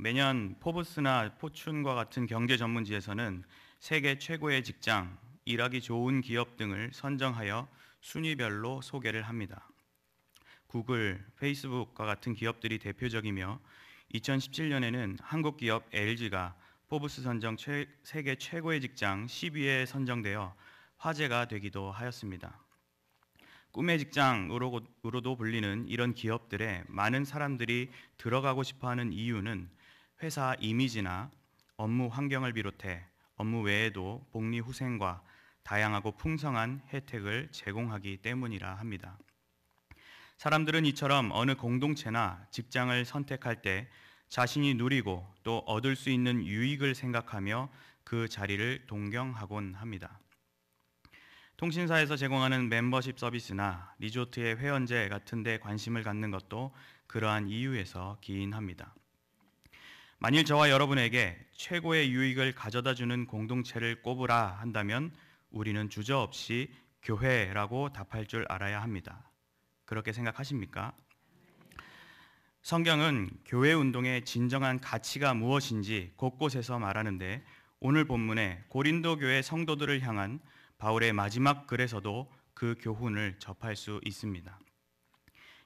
매년 포브스나 포춘과 같은 경제 전문지에서는 세계 최고의 직장, 일하기 좋은 기업 등을 선정하여 순위별로 소개를 합니다. 구글, 페이스북과 같은 기업들이 대표적이며 2017년에는 한국 기업 LG가 포브스 선정 세계 최고의 직장 10위에 선정되어 화제가 되기도 하였습니다. 꿈의 직장으로도 불리는 이런 기업들에 많은 사람들이 들어가고 싶어하는 이유는 회사 이미지나 업무 환경을 비롯해 업무 외에도 복리 후생과 다양하고 풍성한 혜택을 제공하기 때문이라 합니다. 사람들은 이처럼 어느 공동체나 직장을 선택할 때 자신이 누리고 또 얻을 수 있는 유익을 생각하며 그 자리를 동경하곤 합니다. 통신사에서 제공하는 멤버십 서비스나 리조트의 회원제 같은 데 관심을 갖는 것도 그러한 이유에서 기인합니다. 만일 저와 여러분에게 최고의 유익을 가져다 주는 공동체를 꼽으라 한다면 우리는 주저없이 교회라고 답할 줄 알아야 합니다. 그렇게 생각하십니까? 성경은 교회 운동의 진정한 가치가 무엇인지 곳곳에서 말하는데 오늘 본문에 고린도 교회 성도들을 향한 바울의 마지막 글에서도 그 교훈을 접할 수 있습니다.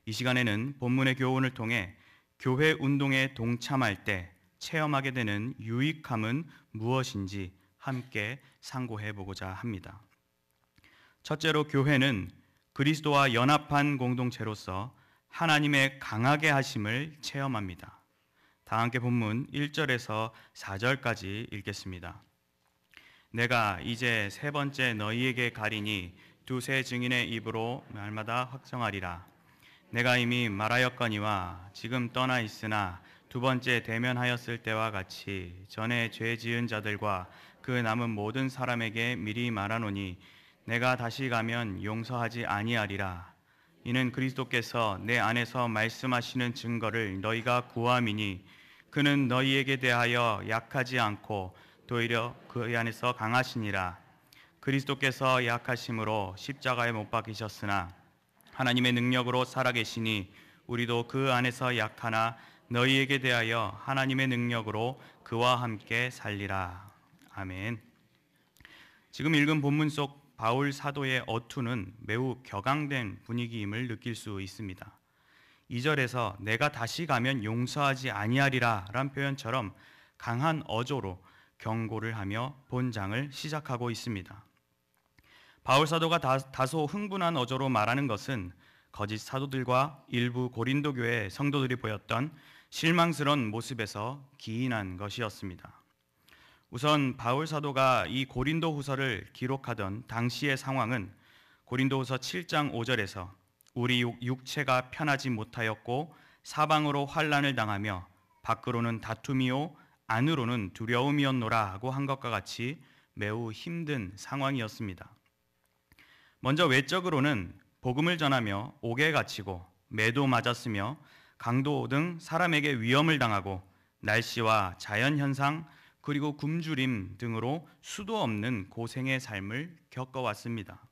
이 시간에는 본문의 교훈을 통해 교회 운동에 동참할 때 체험하게 되는 유익함은 무엇인지 함께 상고해 보고자 합니다. 첫째로 교회는 그리스도와 연합한 공동체로서 하나님의 강하게 하심을 체험합니다. 다 함께 본문 1절에서 4절까지 읽겠습니다. 내가 이제 세 번째 너희에게 가리니 두세 증인의 입으로 날마다 확정하리라. 내가 이미 말하였거니와 지금 떠나 있으나 두 번째 대면하였을 때와 같이 전에 죄 지은 자들과 그 남은 모든 사람에게 미리 말하노니 내가 다시 가면 용서하지 아니하리라. 이는 그리스도께서 내 안에서 말씀하시는 증거를 너희가 구함이니 그는 너희에게 대하여 약하지 않고 오히려 그 안에서 강하시니라. 그리스도께서 약하심으로 십자가에 못 박히셨으나 하나님의 능력으로 살아계시니 우리도 그 안에서 약하나 너희에게 대하여 하나님의 능력으로 그와 함께 살리라. 아멘. 지금 읽은 본문 속 바울 사도의 어투는 매우 격앙된 분위기임을 느낄 수 있습니다. 2절에서 내가 다시 가면 용서하지 아니하리라 란 표현처럼 강한 어조로 경고를 하며 본장을 시작하고 있습니다. 바울 사도가 다소 흥분한 어조로 말하는 것은 거짓 사도들과 일부 고린도 교회 성도들이 보였던 실망스러운 모습에서 기인한 것이었습니다. 우선 바울 사도가 이 고린도 후서를 기록하던 당시의 상황은 고린도 후서 7장 5절에서 우리 육체가 편하지 못하였고 사방으로 환난을 당하며 밖으로는 다툼이요 안으로는 두려움이었노라 하고 한 것과 같이 매우 힘든 상황이었습니다. 먼저 외적으로는 복음을 전하며 옥에 갇히고 매도 맞았으며 강도 등 사람에게 위험을 당하고 날씨와 자연현상 그리고 굶주림 등으로 수도 없는 고생의 삶을 겪어왔습니다.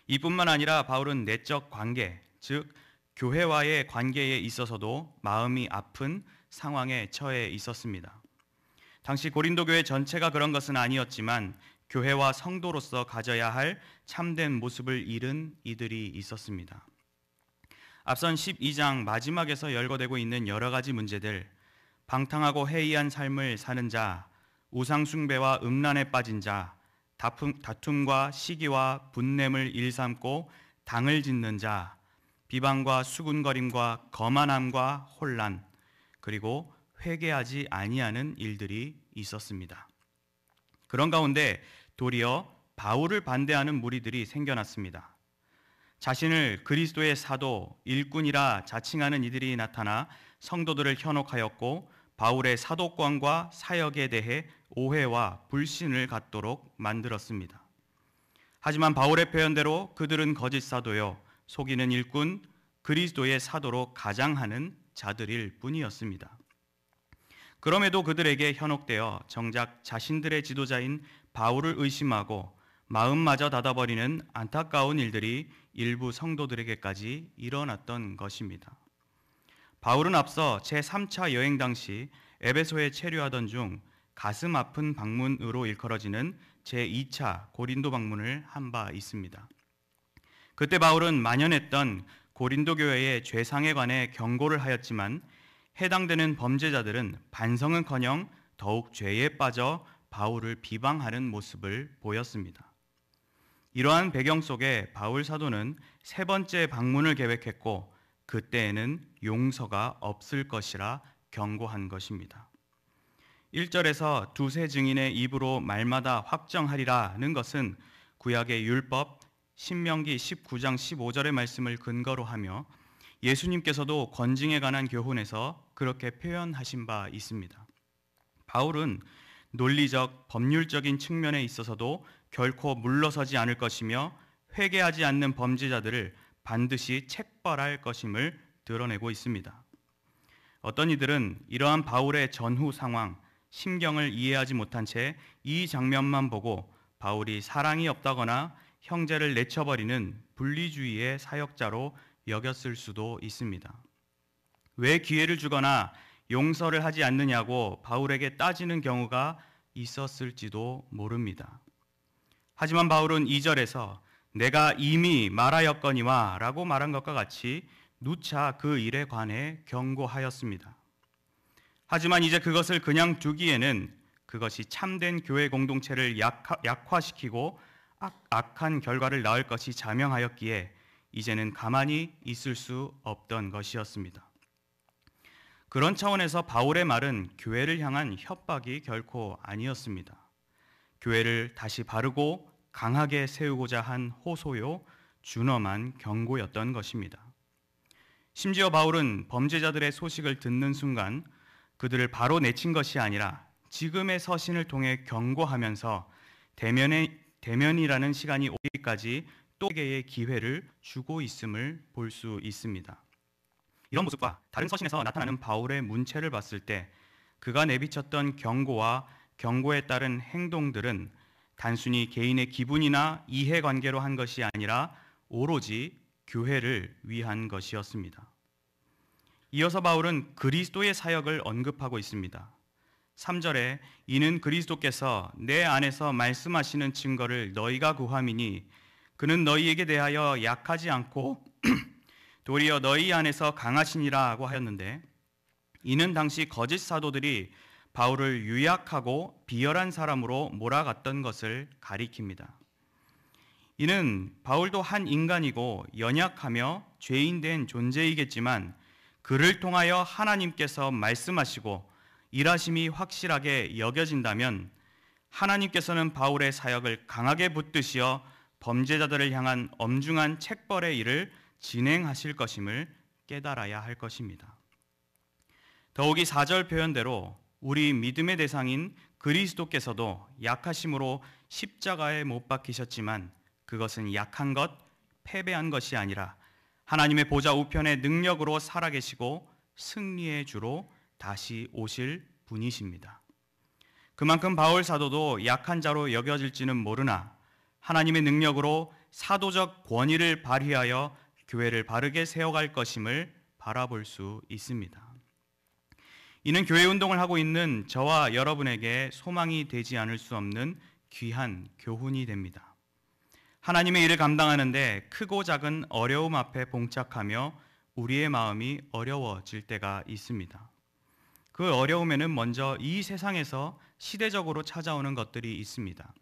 이뿐만 아니라 바울은 내적 관계, 즉 교회와의 관계에 있어서도 마음이 아픈 상황에 처해 있었습니다. 당시 고린도 교회 전체가 그런 것은 아니었지만 교회와 성도로서 가져야 할 참된 모습을 잃은 이들이 있었습니다. 앞선 12장 마지막에서 열거되고 있는 여러 가지 문제들, 방탕하고 해이한 삶을 사는 자, 우상숭배와 음란에 빠진 자, 다툼과 시기와 분냄을 일삼고 당을 짓는 자, 비방과 수군거림과 거만함과 혼란, 그리고 회개하지 아니하는 일들이 있었습니다. 그런 가운데 도리어 바울을 반대하는 무리들이 생겨났습니다. 자신을 그리스도의 사도, 일꾼이라 자칭하는 이들이 나타나 성도들을 현혹하였고 바울의 사도권과 사역에 대해 오해와 불신을 갖도록 만들었습니다. 하지만 바울의 표현대로 그들은 거짓 사도요, 속이는 일꾼, 그리스도의 사도로 가장하는 자들일 뿐이었습니다. 그럼에도 그들에게 현혹되어 정작 자신들의 지도자인 바울을 의심하고 마음마저 닫아버리는 안타까운 일들이 일부 성도들에게까지 일어났던 것입니다. 바울은 앞서 제3차 여행 당시 에베소에 체류하던 중 가슴 아픈 방문으로 일컬어지는 제2차 고린도 방문을 한 바 있습니다. 그때 바울은 만연했던 고린도 교회의 죄상에 관해 경고를 하였지만 해당되는 범죄자들은 반성은커녕 더욱 죄에 빠져 바울을 비방하는 모습을 보였습니다. 이러한 배경 속에 바울 사도는 세 번째 방문을 계획했고 그때에는 용서가 없을 것이라 경고한 것입니다. 1절에서 두세 증인의 입으로 말마다 확정하리라는 것은 구약의 율법 신명기 19장 15절의 말씀을 근거로 하며 예수님께서도 권징에 관한 교훈에서 그렇게 표현하신 바 있습니다. 바울은 논리적, 법률적인 측면에 있어서도 결코 물러서지 않을 것이며 회개하지 않는 범죄자들을 반드시 책벌할 것임을 드러내고 있습니다. 어떤 이들은 이러한 바울의 전후 상황, 심경을 이해하지 못한 채 이 장면만 보고 바울이 사랑이 없다거나 형제를 내쳐버리는 분리주의의 사역자로 여겼을 수도 있습니다. 왜 기회를 주거나 용서를 하지 않느냐고 바울에게 따지는 경우가 있었을지도 모릅니다. 하지만 바울은 2절에서 내가 이미 말하였거니와 라고 말한 것과 같이 누차 그 일에 관해 경고하였습니다. 하지만 이제 그것을 그냥 두기에는 그것이 참된 교회 공동체를 약화시키고 악한 결과를 낳을 것이 자명하였기에 이제는 가만히 있을 수 없던 것이었습니다. 그런 차원에서 바울의 말은 교회를 향한 협박이 결코 아니었습니다. 교회를 다시 바르고 강하게 세우고자 한 호소요, 준엄한 경고였던 것입니다. 심지어 바울은 범죄자들의 소식을 듣는 순간 그들을 바로 내친 것이 아니라 지금의 서신을 통해 경고하면서 대면이라는 시간이 오기까지 또 개의 기회를 주고 있음을 볼 수 있습니다. 이런 모습과 다른 서신에서 나타나는 바울의 문체를 봤을 때 그가 내비쳤던 경고와 경고에 따른 행동들은 단순히 개인의 기분이나 이해관계로 한 것이 아니라 오로지 교회를 위한 것이었습니다. 이어서 바울은 그리스도의 사역을 언급하고 있습니다. 3절에 이는 그리스도께서 내 안에서 말씀하시는 증거를 너희가 구함이니 그는 너희에게 대하여 약하지 않고 도리어 너희 안에서 강하시니라고 하였는데 이는 당시 거짓 사도들이 바울을 유약하고 비열한 사람으로 몰아갔던 것을 가리킵니다. 이는 바울도 한 인간이고 연약하며 죄인된 존재이겠지만 그를 통하여 하나님께서 말씀하시고 일하심이 확실하게 여겨진다면 하나님께서는 바울의 사역을 강하게 붙드시어 범죄자들을 향한 엄중한 책벌의 일을 진행하실 것임을 깨달아야 할 것입니다. 더욱이 4절 표현대로 우리 믿음의 대상인 그리스도께서도 약하심으로 십자가에 못 박히셨지만 그것은 약한 것, 패배한 것이 아니라 하나님의 보좌 우편의 능력으로 살아계시고 승리의 주로 다시 오실 분이십니다. 그만큼 바울 사도도 약한 자로 여겨질지는 모르나 하나님의 능력으로 사도적 권위를 발휘하여 교회를 바르게 세워갈 것임을 바라볼 수 있습니다. 이는 교회 운동을 하고 있는 저와 여러분에게 소망이 되지 않을 수 없는 귀한 교훈이 됩니다. 하나님의 일을 감당하는데 크고 작은 어려움 앞에 봉착하며 우리의 마음이 어려워질 때가 있습니다. 그 어려움에는 먼저 이 세상에서 시대적으로 찾아오는 것들이 있습니다.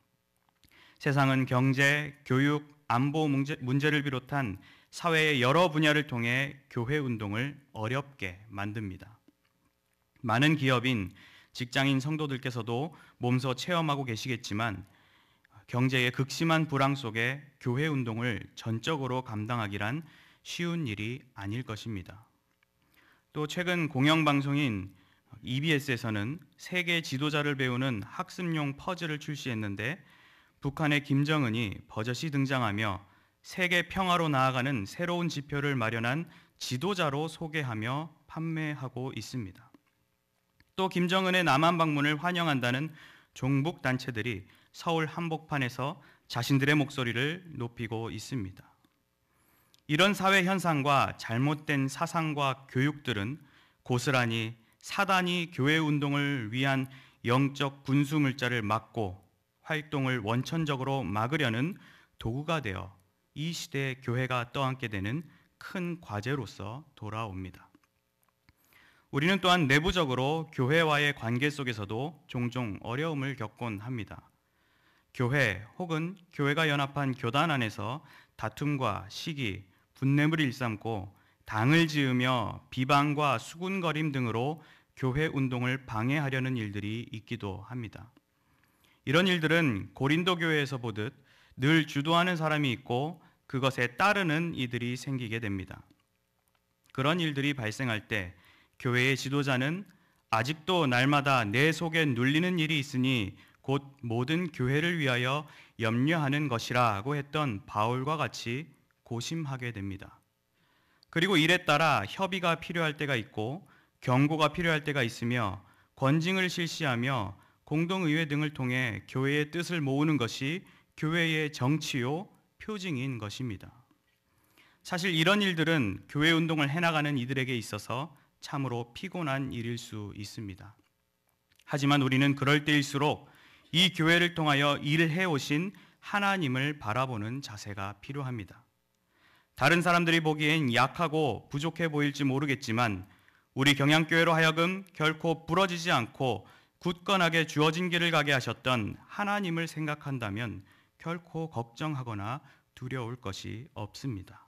세상은 경제, 교육, 안보 문제를 비롯한 사회의 여러 분야를 통해 교회 운동을 어렵게 만듭니다. 많은 기업인, 직장인 성도들께서도 몸소 체험하고 계시겠지만 경제의 극심한 불황 속에 교회 운동을 전적으로 감당하기란 쉬운 일이 아닐 것입니다. 또 최근 공영방송인 EBS에서는 세계 지도자를 배우는 학습용 퍼즐을 출시했는데 북한의 김정은이 버젓이 등장하며 세계 평화로 나아가는 새로운 지표를 마련한 지도자로 소개하며 판매하고 있습니다. 또 김정은의 남한 방문을 환영한다는 종북 단체들이 서울 한복판에서 자신들의 목소리를 높이고 있습니다. 이런 사회 현상과 잘못된 사상과 교육들은 고스란히 사단이 교회 운동을 위한 영적 군수 물자를 막고 활동을 원천적으로 막으려는 도구가 되어 이 시대의 교회가 떠안게 되는 큰 과제로서 돌아옵니다. 우리는 또한 내부적으로 교회와의 관계 속에서도 종종 어려움을 겪곤 합니다. 교회 혹은 교회가 연합한 교단 안에서 다툼과 시기, 분냄을 일삼고 당을 지으며 비방과 수군거림 등으로 교회 운동을 방해하려는 일들이 있기도 합니다. 이런 일들은 고린도 교회에서 보듯 늘 주도하는 사람이 있고 그것에 따르는 이들이 생기게 됩니다. 그런 일들이 발생할 때 교회의 지도자는 아직도 날마다 내 속에 눌리는 일이 있으니 곧 모든 교회를 위하여 염려하는 것이라고 했던 바울과 같이 고심하게 됩니다. 그리고 이에 따라 협의가 필요할 때가 있고 경고가 필요할 때가 있으며 권징을 실시하며 공동의회 등을 통해 교회의 뜻을 모으는 것이 교회의 정치요 표징인 것입니다. 사실 이런 일들은 교회 운동을 해나가는 이들에게 있어서 참으로 피곤한 일일 수 있습니다. 하지만 우리는 그럴 때일수록 이 교회를 통하여 일을 해오신 하나님을 바라보는 자세가 필요합니다. 다른 사람들이 보기엔 약하고 부족해 보일지 모르겠지만 우리 경양교회로 하여금 결코 부러지지 않고 굳건하게 주어진 길을 가게 하셨던 하나님을 생각한다면 결코 걱정하거나 두려울 것이 없습니다.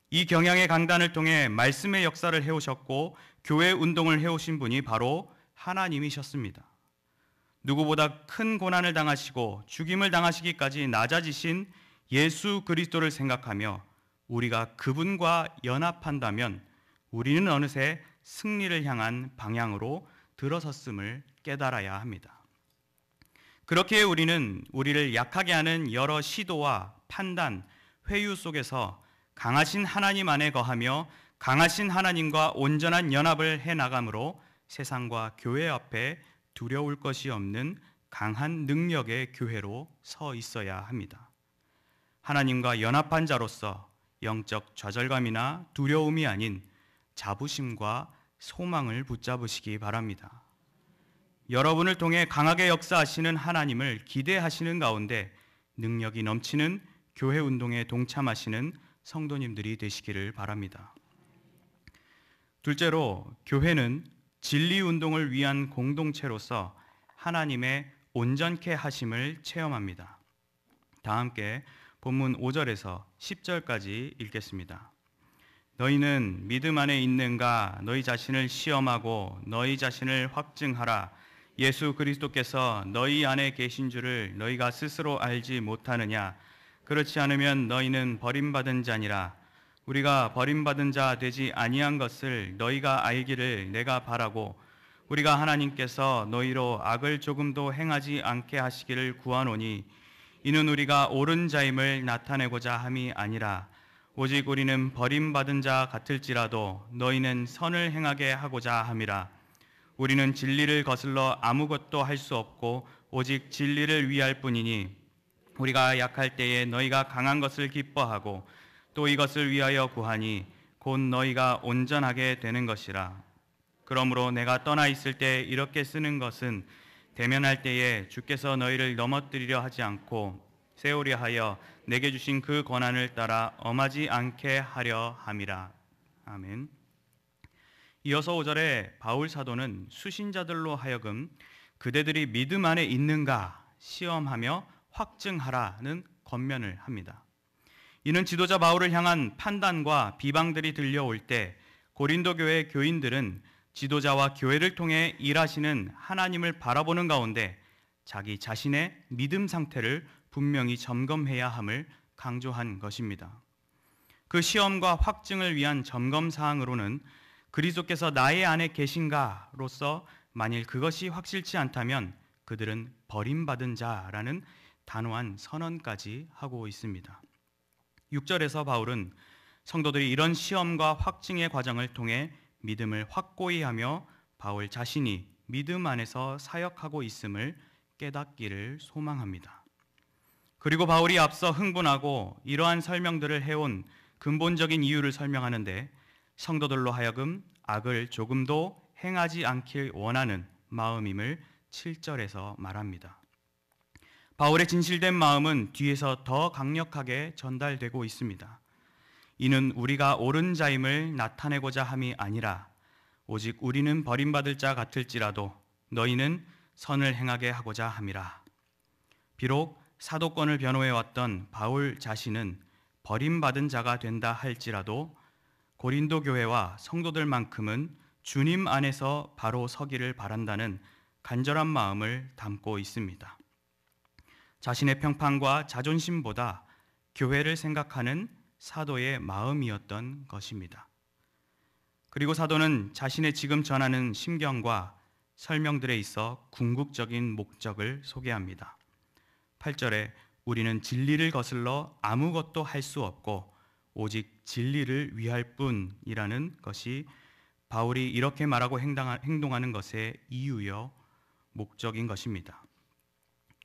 이 경양의 강단을 통해 말씀의 역사를 해오셨고 교회 운동을 해오신 분이 바로 하나님이셨습니다. 누구보다 큰 고난을 당하시고 죽임을 당하시기까지 낮아지신 예수 그리스도를 생각하며 우리가 그분과 연합한다면 우리는 어느새 승리를 향한 방향으로 들어섰음을 깨달아야 합니다. 그렇게 우리는 우리를 약하게 하는 여러 시도와 판단, 회유 속에서 강하신 하나님 안에 거하며 강하신 하나님과 온전한 연합을 해나감으로 세상과 교회 앞에 두려울 것이 없는 강한 능력의 교회로 서 있어야 합니다. 하나님과 연합한 자로서 영적 좌절감이나 두려움이 아닌 자부심과 소망을 붙잡으시기 바랍니다. 여러분을 통해 강하게 역사하시는 하나님을 기대하시는 가운데 능력이 넘치는 교회 운동에 동참하시는 성도님들이 되시기를 바랍니다. 둘째로, 교회는 진리 운동을 위한 공동체로서 하나님의 온전케 하심을 체험합니다. 다 함께 본문 5절에서 10절까지 읽겠습니다. 너희는 믿음 안에 있는가? 너희 자신을 시험하고 너희 자신을 확증하라. 예수 그리스도께서 너희 안에 계신 줄을 너희가 스스로 알지 못하느냐? 그렇지 않으면 너희는 버림받은 자니라. 우리가 버림받은 자 되지 아니한 것을 너희가 알기를 내가 바라고 우리가 하나님께서 너희로 악을 조금도 행하지 않게 하시기를 구하노니 이는 우리가 옳은 자임을 나타내고자 함이 아니라 오직 우리는 버림받은 자 같을지라도 너희는 선을 행하게 하고자 함이라. 우리는 진리를 거슬러 아무것도 할 수 없고 오직 진리를 위할 뿐이니 우리가 약할 때에 너희가 강한 것을 기뻐하고 또 이것을 위하여 구하니 곧 너희가 온전하게 되는 것이라. 그러므로 내가 떠나 있을 때 이렇게 쓰는 것은 대면할 때에 주께서 너희를 넘어뜨리려 하지 않고 세우려 하여 내게 주신 그 권한을 따라 엄하지 않게 하려 함이라. 아멘. 이어서 5절에 바울 사도는 수신자들로 하여금 그대들이 믿음 안에 있는가 시험하며 확증하라는 권면을 합니다. 이는 지도자 바울을 향한 판단과 비방들이 들려올 때 고린도 교회 교인들은 지도자와 교회를 통해 일하시는 하나님을 바라보는 가운데 자기 자신의 믿음 상태를 분명히 점검해야 함을 강조한 것입니다. 그 시험과 확증을 위한 점검 사항으로는 그리스도께서 나의 안에 계신가로서 만일 그것이 확실치 않다면 그들은 버림받은 자라는 단호한 선언까지 하고 있습니다. 6절에서 바울은 성도들이 이런 시험과 확증의 과정을 통해 믿음을 확고히 하며 바울 자신이 믿음 안에서 사역하고 있음을 깨닫기를 소망합니다. 그리고 바울이 앞서 흥분하고 이러한 설명들을 해온 근본적인 이유를 설명하는데 성도들로 하여금 악을 조금도 행하지 않길 원하는 마음임을 7절에서 말합니다. 바울의 진실된 마음은 뒤에서 더 강력하게 전달되고 있습니다. 이는 우리가 옳은 자임을 나타내고자 함이 아니라 오직 우리는 버림받을 자 같을지라도 너희는 선을 행하게 하고자 함이라. 비록 사도권을 변호해왔던 바울 자신은 버림받은 자가 된다 할지라도 고린도 교회와 성도들만큼은 주님 안에서 바로 서기를 바란다는 간절한 마음을 담고 있습니다. 자신의 평판과 자존심보다 교회를 생각하는 사도의 마음이었던 것입니다. 그리고 사도는 자신의 지금 전하는 심경과 설명들에 있어 궁극적인 목적을 소개합니다. 8절에 우리는 진리를 거슬러 아무것도 할 수 없고 오직 진리를 위할 뿐이라는 것이 바울이 이렇게 말하고 행동하는 것의 이유요 목적인 것입니다.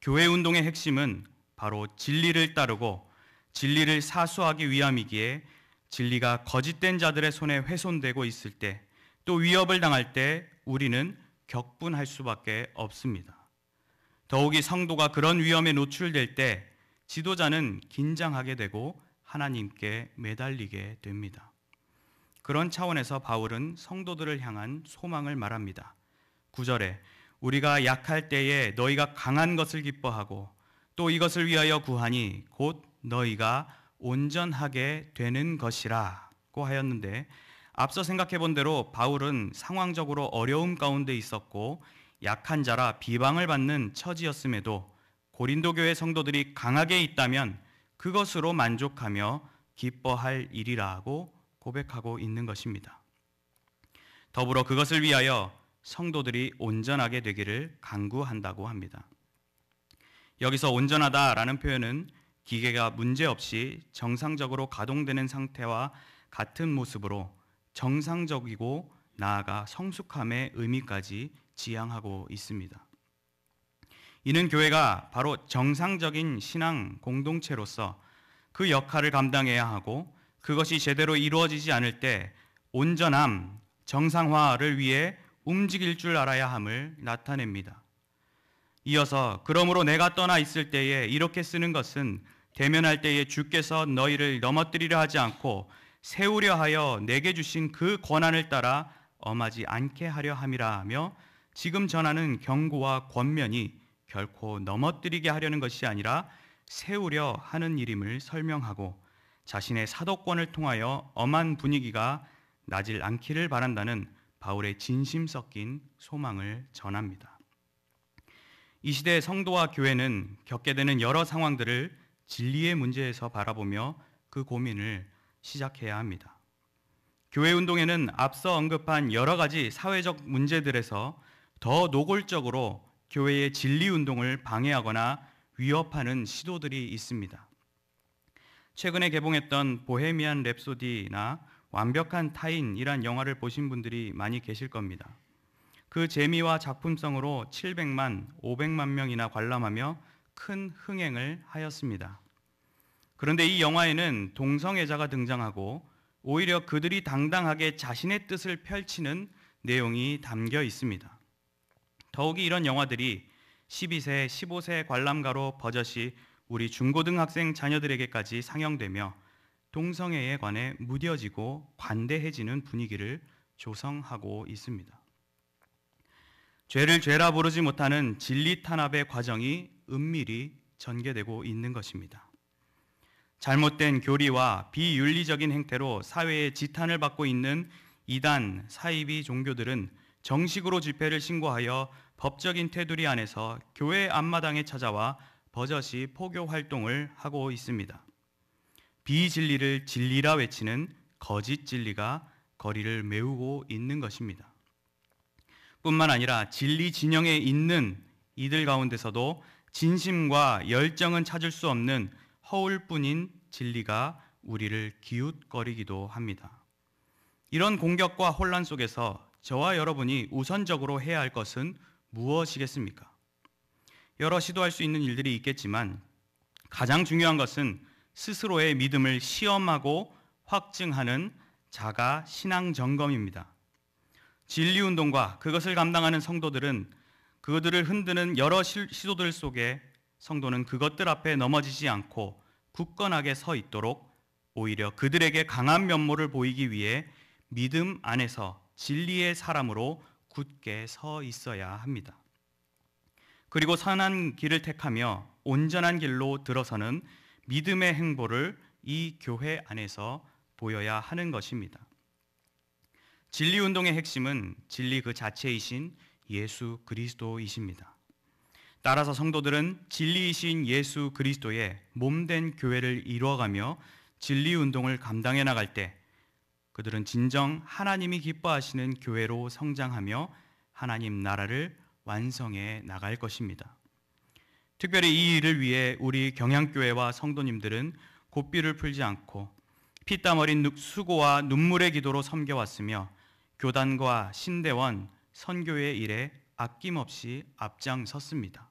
교회 운동의 핵심은 바로 진리를 따르고 진리를 사수하기 위함이기에 진리가 거짓된 자들의 손에 훼손되고 있을 때, 또 위협을 당할 때 우리는 격분할 수밖에 없습니다. 더욱이 성도가 그런 위험에 노출될 때 지도자는 긴장하게 되고 하나님께 매달리게 됩니다. 그런 차원에서 바울은 성도들을 향한 소망을 말합니다. 9절에 우리가 약할 때에 너희가 강한 것을 기뻐하고 또 이것을 위하여 구하니 곧 너희가 온전하게 되는 것이라고 하였는데, 앞서 생각해 본 대로 바울은 상황적으로 어려움 가운데 있었고 약한 자라 비방을 받는 처지였음에도 고린도 교회 성도들이 강하게 있다면 그것으로 만족하며 기뻐할 일이라고 고백하고 있는 것입니다. 더불어 그것을 위하여 성도들이 온전하게 되기를 간구한다고 합니다. 여기서 온전하다라는 표현은 기계가 문제없이 정상적으로 가동되는 상태와 같은 모습으로 정상적이고 나아가 성숙함의 의미까지 지향하고 있습니다. 이는 교회가 바로 정상적인 신앙 공동체로서 그 역할을 감당해야 하고 그것이 제대로 이루어지지 않을 때 온전함, 정상화를 위해 움직일 줄 알아야 함을 나타냅니다. 이어서 그러므로 내가 떠나 있을 때에 이렇게 쓰는 것은 대면할 때에 주께서 너희를 넘어뜨리려 하지 않고 세우려 하여 내게 주신 그 권한을 따라 엄하지 않게 하려 함이라 하며, 지금 전하는 경고와 권면이 결코 넘어뜨리게 하려는 것이 아니라 세우려 하는 일임을 설명하고 자신의 사도권을 통하여 엄한 분위기가 나질 않기를 바란다는 바울의 진심 섞인 소망을 전합니다. 이 시대의 성도와 교회는 겪게 되는 여러 상황들을 진리의 문제에서 바라보며 그 고민을 시작해야 합니다. 교회 운동에는 앞서 언급한 여러 가지 사회적 문제들에서 더 노골적으로 교회의 진리 운동을 방해하거나 위협하는 시도들이 있습니다. 최근에 개봉했던 보헤미안 랩소디나 완벽한 타인이란 영화를 보신 분들이 많이 계실 겁니다. 그 재미와 작품성으로 700만, 500만 명이나 관람하며 큰 흥행을 하였습니다. 그런데 이 영화에는 동성애자가 등장하고 오히려 그들이 당당하게 자신의 뜻을 펼치는 내용이 담겨 있습니다. 더욱이 이런 영화들이 12세, 15세 관람가로 버젓이 우리 중고등학생 자녀들에게까지 상영되며 동성애에 관해 무뎌지고 관대해지는 분위기를 조성하고 있습니다. 죄를 죄라 부르지 못하는 진리 탄압의 과정이 은밀히 전개되고 있는 것입니다. 잘못된 교리와 비윤리적인 행태로 사회의 지탄을 받고 있는 이단, 사이비 종교들은 정식으로 집회를 신고하여 법적인 테두리 안에서 교회 앞마당에 찾아와 버젓이 포교 활동을 하고 있습니다. 비진리를 진리라 외치는 거짓 진리가 거리를 메우고 있는 것입니다. 뿐만 아니라 진리 진영에 있는 이들 가운데서도 진심과 열정은 찾을 수 없는 허울뿐인 진리가 우리를 기웃거리기도 합니다. 이런 공격과 혼란 속에서 저와 여러분이 우선적으로 해야 할 것은 무엇이겠습니까? 여러 시도할 수 있는 일들이 있겠지만 가장 중요한 것은 스스로의 믿음을 시험하고 확증하는 자가 신앙 점검입니다. 진리운동과 그것을 감당하는 성도들은 그들을 흔드는 여러 시도들 속에 성도는 그것들 앞에 넘어지지 않고 굳건하게 서 있도록 오히려 그들에게 강한 면모를 보이기 위해 믿음 안에서 진리의 사람으로 굳게 서 있어야 합니다. 그리고 선한 길을 택하며 온전한 길로 들어서는 믿음의 행보를 이 교회 안에서 보여야 하는 것입니다. 진리운동의 핵심은 진리 그 자체이신 예수 그리스도이십니다. 따라서 성도들은 진리이신 예수 그리스도의 몸된 교회를 이루어가며 진리운동을 감당해 나갈 때 그들은 진정 하나님이 기뻐하시는 교회로 성장하며 하나님 나라를 완성해 나갈 것입니다. 특별히 이 일을 위해 우리 경향교회와 성도님들은 고삐를 풀지 않고 피땀 어린 수고와 눈물의 기도로 섬겨왔으며 교단과 신대원, 선교의 일에 아낌없이 앞장섰습니다.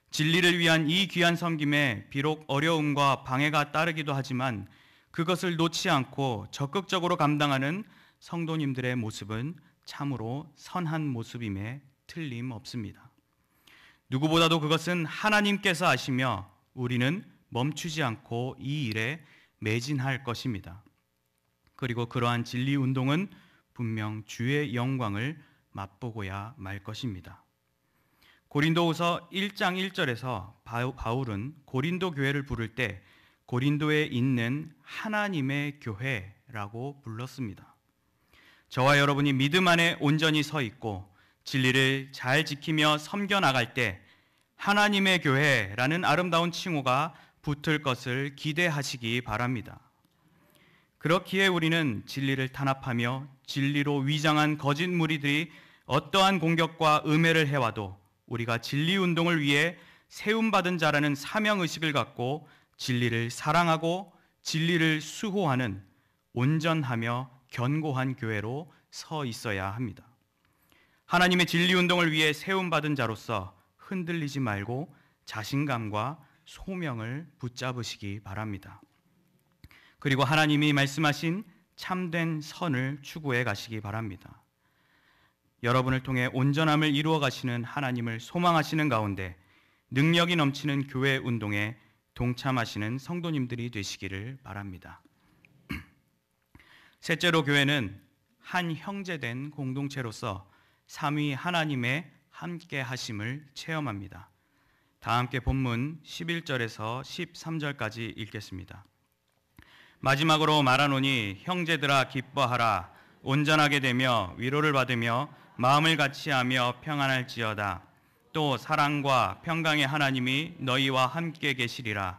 진리를 위한 이 귀한 섬김에 비록 어려움과 방해가 따르기도 하지만 그것을 놓지 않고 적극적으로 감당하는 성도님들의 모습은 참으로 선한 모습임에 틀림없습니다. 누구보다도 그것은 하나님께서 아시며 우리는 멈추지 않고 이 일에 매진할 것입니다. 그리고 그러한 진리 운동은 분명 주의 영광을 맛보고야 말 것입니다. 고린도후서 1장 1절에서 바울은 고린도 교회를 부를 때 고린도에 있는 하나님의 교회라고 불렀습니다. 저와 여러분이 믿음 안에 온전히 서 있고 진리를 잘 지키며 섬겨 나갈 때 하나님의 교회라는 아름다운 칭호가 붙을 것을 기대하시기 바랍니다. 그렇기에 우리는 진리를 탄압하며 진리로 위장한 거짓 무리들이 어떠한 공격과 음해를 해와도 우리가 진리 운동을 위해 세움받은 자라는 사명의식을 갖고 진리를 사랑하고 진리를 수호하는 온전하며 견고한 교회로 서 있어야 합니다. 하나님의 진리 운동을 위해 세움받은 자로서 흔들리지 말고 자신감과 소명을 붙잡으시기 바랍니다. 그리고 하나님이 말씀하신 참된 선을 추구해 가시기 바랍니다. 여러분을 통해 온전함을 이루어 가시는 하나님을 소망하시는 가운데 능력이 넘치는 교회 운동에 동참하시는 성도님들이 되시기를 바랍니다. 셋째로, 교회는 한 형제된 공동체로서 삼위 하나님의 함께 하심을 체험합니다. 다 함께 본문 11절에서 13절까지 읽겠습니다. 마지막으로 말하노니 형제들아 기뻐하라. 온전하게 되며 위로를 받으며 마음을 같이하며 평안할지어다. 또 사랑과 평강의 하나님이 너희와 함께 계시리라.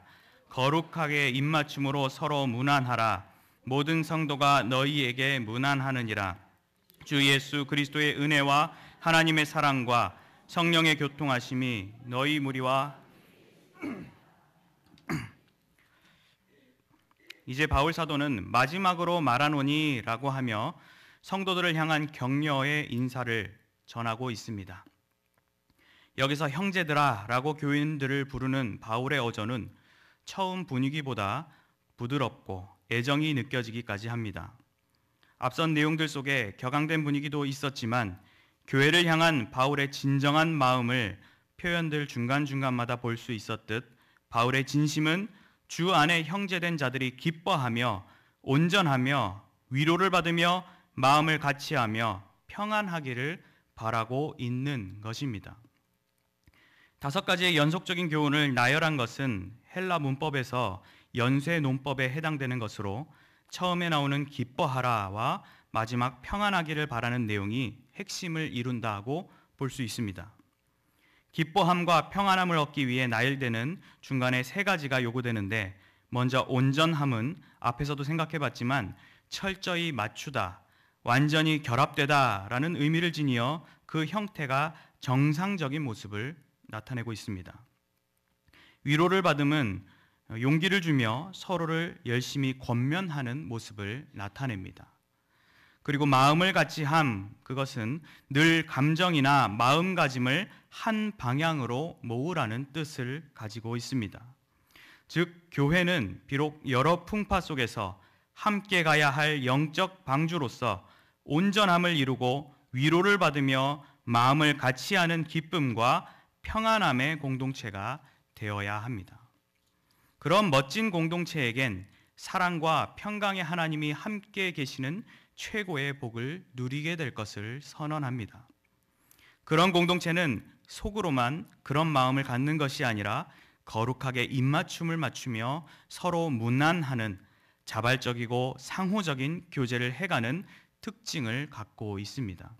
거룩하게 입맞춤으로 서로 문안하라. 모든 성도가 너희에게 문안하느니라. 주 예수 그리스도의 은혜와 하나님의 사랑과 성령의 교통하심이 너희 무리와 이제 바울 사도는 마지막으로 말하노니라고 하며 성도들을 향한 격려의 인사를 전하고 있습니다. 여기서 형제들아라고 교인들을 부르는 바울의 어조는 처음 분위기보다 부드럽고 애정이 느껴지기까지 합니다. 앞선 내용들 속에 격앙된 분위기도 있었지만 교회를 향한 바울의 진정한 마음을 표현들 중간중간마다 볼 수 있었듯 바울의 진심은 주 안에 형제된 자들이 기뻐하며 온전하며 위로를 받으며 마음을 같이하며 평안하기를 바라고 있는 것입니다. 5가지의 연속적인 교훈을 나열한 것은 헬라 문법에서 연쇄 논법에 해당되는 것으로 처음에 나오는 기뻐하라와 마지막 평안하기를 바라는 내용이 핵심을 이룬다고 볼 수 있습니다. 기뻐함과 평안함을 얻기 위해 나열되는 중간에 3가지가 요구되는데, 먼저 온전함은 앞에서도 생각해봤지만 철저히 맞추다, 완전히 결합되다라는 의미를 지니어 그 형태가 정상적인 모습을 나타내고 있습니다. 위로를 받음은 용기를 주며 서로를 열심히 권면하는 모습을 나타냅니다. 그리고 마음을 같이 함, 그것은 늘 감정이나 마음가짐을 한 방향으로 모으라는 뜻을 가지고 있습니다. 즉, 교회는 비록 여러 풍파 속에서 함께 가야 할 영적 방주로서 온전함을 이루고 위로를 받으며 마음을 같이 하는 기쁨과 평안함의 공동체가 되어야 합니다. 그런 멋진 공동체에겐 사랑과 평강의 하나님이 함께 계시는 최고의 복을 누리게 될 것을 선언합니다. 그런 공동체는 속으로만 그런 마음을 갖는 것이 아니라 거룩하게 입맞춤을 맞추며 서로 문안하는 자발적이고 상호적인 교제를 해가는 특징을 갖고 있습니다.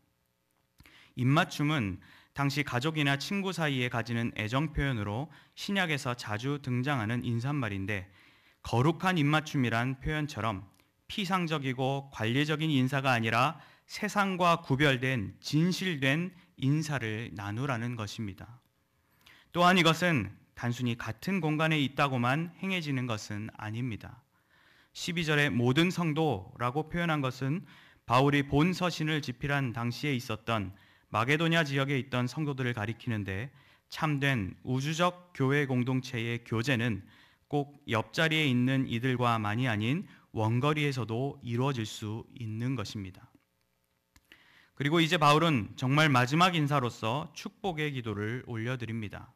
입맞춤은 당시 가족이나 친구 사이에 가지는 애정 표현으로 신약에서 자주 등장하는 인사말인데, 거룩한 입맞춤이란 표현처럼 피상적이고 관례적인 인사가 아니라 세상과 구별된 진실된 인사를 나누라는 것입니다. 또한 이것은 단순히 같은 공간에 있다고만 행해지는 것은 아닙니다. 12절에 모든 성도라고 표현한 것은 바울이 본 서신을 집필한 당시에 있었던 마게도냐 지역에 있던 성도들을 가리키는데, 참된 우주적 교회 공동체의 교제는 꼭 옆자리에 있는 이들과만이 아닌 원거리에서도 이루어질 수 있는 것입니다. 그리고 이제 바울은 정말 마지막 인사로서 축복의 기도를 올려드립니다.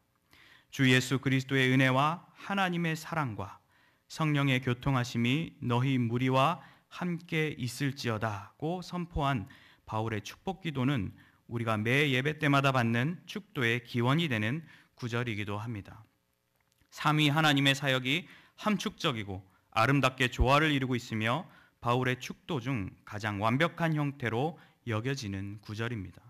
주 예수 그리스도의 은혜와 하나님의 사랑과 성령의 교통하심이 너희 무리와 함께 있을지어다고 선포한 바울의 축복 기도는 우리가 매 예배 때마다 받는 축도의 기원이 되는 구절이기도 합니다. 삼위 하나님의 사역이 함축적이고 아름답게 조화를 이루고 있으며 바울의 축도 중 가장 완벽한 형태로 여겨지는 구절입니다.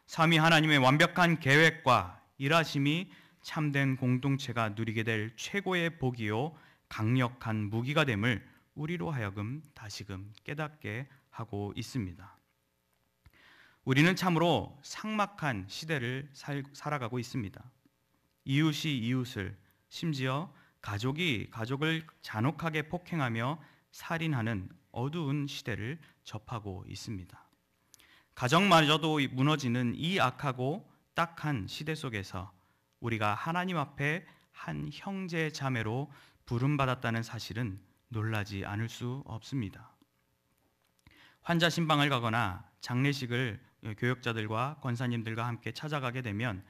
삼위 하나님의 완벽한 계획과 일하심이 참된 공동체가 누리게 될 최고의 복이요 강력한 무기가 됨을 우리로 하여금 다시금 깨닫게 하고 있습니다. 우리는 참으로 삭막한 시대를 살아가고 있습니다. 이웃이 이웃을, 심지어 가족이 가족을 잔혹하게 폭행하며 살인하는 어두운 시대를 접하고 있습니다. 가정마저도 무너지는 이 악하고 딱한 시대 속에서 우리가 하나님 앞에 한 형제 자매로 부름받았다는 사실은 놀라지 않을 수 없습니다. 환자 신방을 가거나 장례식을 교역자들과 권사님들과 함께 찾아가게 되면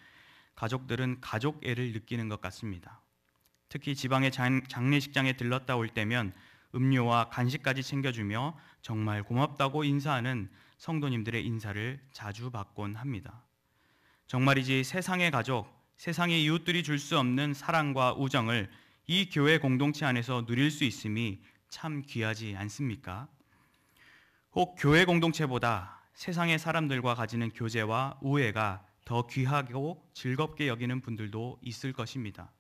가족들은 가족애를 느끼는 것 같습니다. 특히 지방의 장례식장에 들렀다 올 때면 음료와 간식까지 챙겨주며 정말 고맙다고 인사하는 성도님들의 인사를 자주 받곤 합니다. 정말이지 세상의 가족, 세상의 이웃들이 줄 수 없는 사랑과 우정을 이 교회 공동체 안에서 누릴 수 있음이 참 귀하지 않습니까? 혹 교회 공동체보다 세상의 사람들과 가지는 교제와 우애가 더 귀하고 즐겁게 여기는 분들도 있을 것입니다.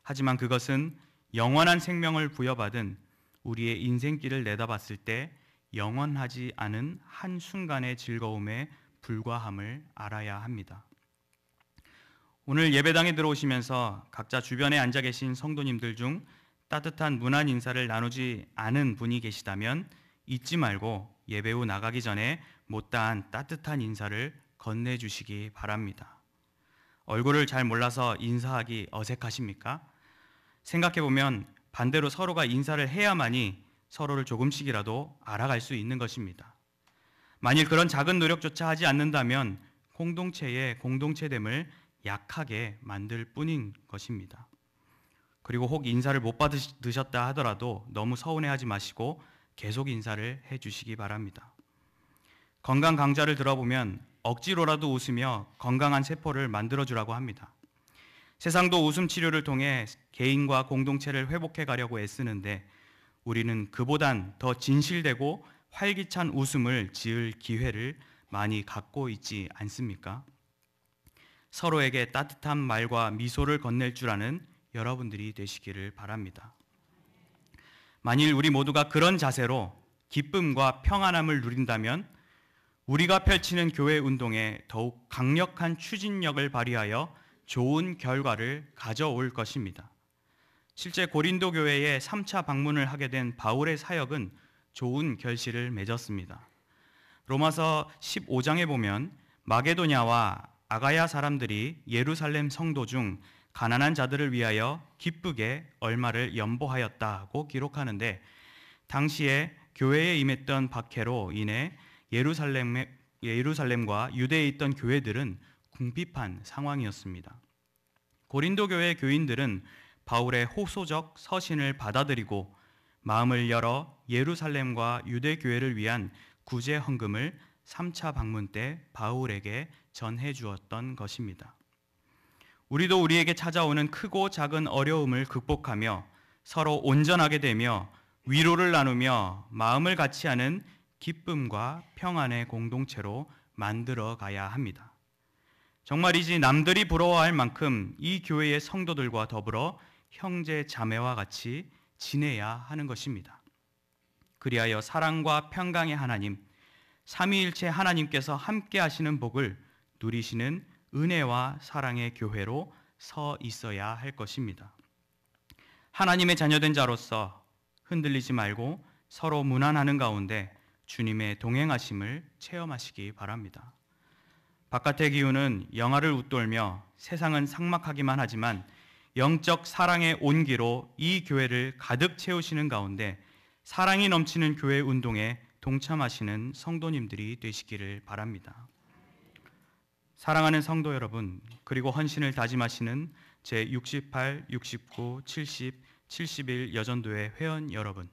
하지만 그것은 영원한 생명을 부여받은 우리의 인생길을 내다봤을 때 영원하지 않은 한순간의 즐거움에 불과함을 알아야 합니다. 오늘 예배당에 들어오시면서 각자 주변에 앉아 계신 성도님들 중 따뜻한 문안 인사를 나누지 않은 분이 계시다면 잊지 말고 예배 후 나가기 전에 못다한 따뜻한 인사를 건네주시기 바랍니다. 얼굴을 잘 몰라서 인사하기 어색하십니까? 생각해보면 반대로 서로가 인사를 해야만이 서로를 조금씩이라도 알아갈 수 있는 것입니다. 만일 그런 작은 노력조차 하지 않는다면 공동체의 공동체됨을 약하게 만들 뿐인 것입니다. 그리고 혹 인사를 못 받으셨다 하더라도 너무 서운해하지 마시고 계속 인사를 해주시기 바랍니다. 건강 강좌를 들어보면 억지로라도 웃으며 건강한 세포를 만들어주라고 합니다. 세상도 웃음 치료를 통해 개인과 공동체를 회복해 가려고 애쓰는데 우리는 그보단 더 진실되고 활기찬 웃음을 지을 기회를 많이 갖고 있지 않습니까? 서로에게 따뜻한 말과 미소를 건넬 줄 아는 여러분들이 되시기를 바랍니다. 만일 우리 모두가 그런 자세로 기쁨과 평안함을 누린다면 우리가 펼치는 교회 운동에 더욱 강력한 추진력을 발휘하여 좋은 결과를 가져올 것입니다. 실제 고린도 교회에 3차 방문을 하게 된 바울의 사역은 좋은 결실을 맺었습니다. 로마서 15장에 보면 마게도냐와 아가야 사람들이 예루살렘 성도 중 가난한 자들을 위하여 기쁘게 얼마를 연보하였다고 기록하는데, 당시에 교회에 임했던 박해로 인해 예루살렘의 예루살렘과 유대에 있던 교회들은 궁핍한 상황이었습니다. 고린도 교회 교인들은 바울의 호소적 서신을 받아들이고 마음을 열어 예루살렘과 유대 교회를 위한 구제 헌금을 3차 방문 때 바울에게 전해 주었던 것입니다. 우리도 우리에게 찾아오는 크고 작은 어려움을 극복하며 서로 온전하게 되며 위로를 나누며 마음을 같이 하는 기쁨과 평안의 공동체로 만들어 가야 합니다. 정말이지 남들이 부러워할 만큼 이 교회의 성도들과 더불어 형제 자매와 같이 지내야 하는 것입니다. 그리하여 사랑과 평강의 하나님, 삼위일체 하나님께서 함께 하시는 복을 누리시는 은혜와 사랑의 교회로 서 있어야 할 것입니다. 하나님의 자녀된 자로서 흔들리지 말고 서로 무난하는 가운데 주님의 동행하심을 체험하시기 바랍니다. 바깥의 기운은 영하를 웃돌며 세상은 삭막하기만 하지만 영적 사랑의 온기로 이 교회를 가득 채우시는 가운데 사랑이 넘치는 교회 운동에 동참하시는 성도님들이 되시기를 바랍니다. 사랑하는 성도 여러분, 그리고 헌신을 다짐하시는 제68, 69, 70, 71 여전도회 회원 여러분,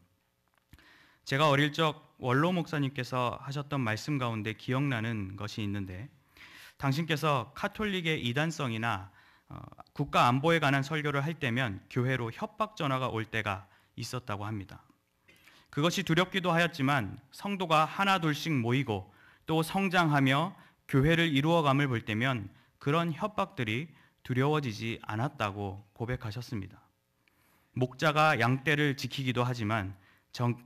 제가 어릴 적 원로 목사님께서 하셨던 말씀 가운데 기억나는 것이 있는데, 당신께서 카톨릭의 이단성이나 국가 안보에 관한 설교를 할 때면 교회로 협박 전화가 올 때가 있었다고 합니다. 그것이 두렵기도 하였지만 성도가 하나 둘씩 모이고 또 성장하며 교회를 이루어감을 볼 때면 그런 협박들이 두려워지지 않았다고 고백하셨습니다. 목자가 양떼를 지키기도 하지만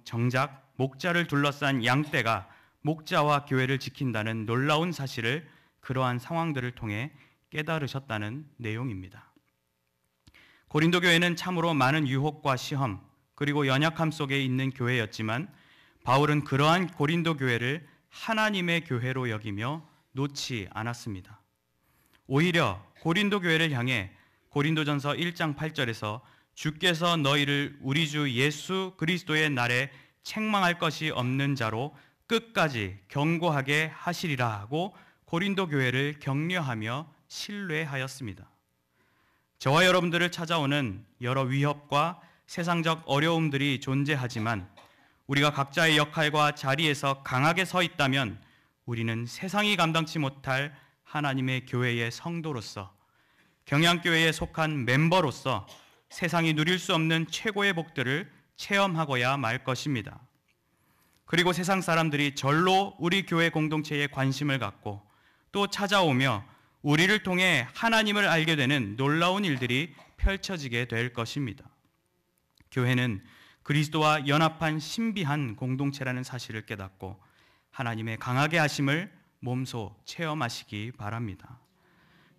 정작 목자를 둘러싼 양떼가 목자와 교회를 지킨다는 놀라운 사실을 그러한 상황들을 통해 깨달으셨다는 내용입니다. 고린도 교회는 참으로 많은 유혹과 시험 그리고 연약함 속에 있는 교회였지만 바울은 그러한 고린도 교회를 하나님의 교회로 여기며 놓지 않았습니다. 오히려 고린도 교회를 향해 고린도전서 1장 8절에서 주께서 너희를 우리 주 예수 그리스도의 날에 책망할 것이 없는 자로 끝까지 경고하게 하시리라 하고 고린도 교회를 격려하며 신뢰하였습니다. 저와 여러분들을 찾아오는 여러 위협과 세상적 어려움들이 존재하지만 우리가 각자의 역할과 자리에서 강하게 서 있다면 우리는 세상이 감당치 못할 하나님의 교회의 성도로서, 경양교회에 속한 멤버로서 세상이 누릴 수 없는 최고의 복들을 체험하고야 말 것입니다. 그리고 세상 사람들이 절로 우리 교회 공동체에 관심을 갖고 또 찾아오며 우리를 통해 하나님을 알게 되는 놀라운 일들이 펼쳐지게 될 것입니다. 교회는 그리스도와 연합한 신비한 공동체라는 사실을 깨닫고 하나님의 강하게 하심을 몸소 체험하시기 바랍니다.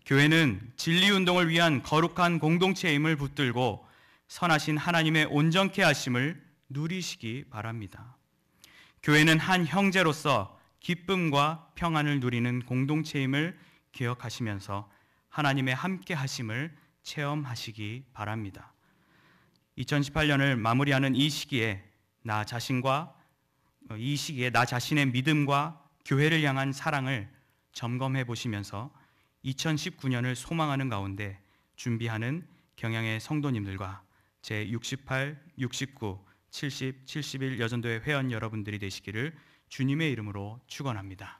교회는 진리운동을 위한 거룩한 공동체임을 붙들고 선하신 하나님의 온전케 하심을 누리시기 바랍니다. 교회는 한 형제로서 기쁨과 평안을 누리는 공동체임을 기억하시면서 하나님의 함께 하심을 체험하시기 바랍니다. 2018년을 마무리하는 이 시기에 나 자신의 믿음과 교회를 향한 사랑을 점검해 보시면서 2019년을 소망하는 가운데 준비하는 경양의 성도님들과 제68, 69, 70, 71 여전도회 회원 여러분들이 되시기를 주님의 이름으로 축원합니다.